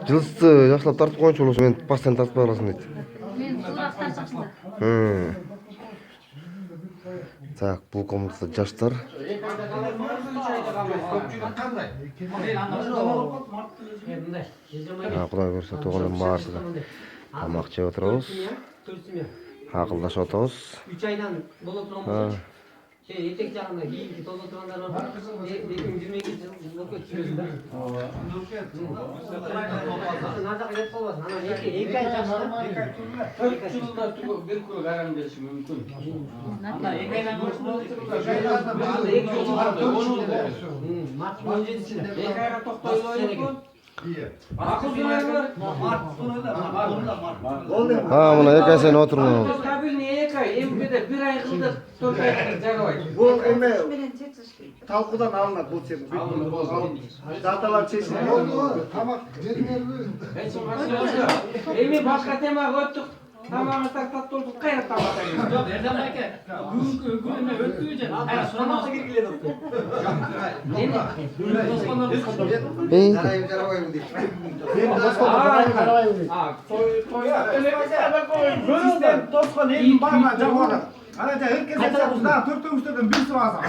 Жылысты жакшылап тартып коюнчу болсо мен постоянно тартпай каласың дейт. Мен сулап тартакчы да. Так, бул комнатада жаштар. Кудай буюрса тууган элем баарысыга тамак жеп отурабыз. Акылдашып атабыз. 3 айдан боло турган этек жагында кийинки тозо тургандар бар. 2022 жыл болуп кетти. Назак кетип калбасын. Анан 2 ай жашта 4 жылда бир күрөк айран бериши мүмкүн. Анда 2 айдан марттын 17-синде 2 айга токтой элек. Мына 2 ай сайын отурмун. Стабильный 2 ай, эмгиде 1 ай кылдык, 4 ай жагабайт. Бул эме талкуудан алынат бул чек. Даталар чечилет. Тамак жедиңерби? Эми башка темага өттүк. Тамагы таттуулук кайра тамак келет. Жок, Эрдан байке, бүгүнкү эме өттү же. Кайра сурамакка киргилет отты. Эми Жарайбы жарабайбы дейт. Көрөдөн тоскон элин барма жагып алат. Ана жа эркек жакта 4-төңүздөрдөн бирси алса.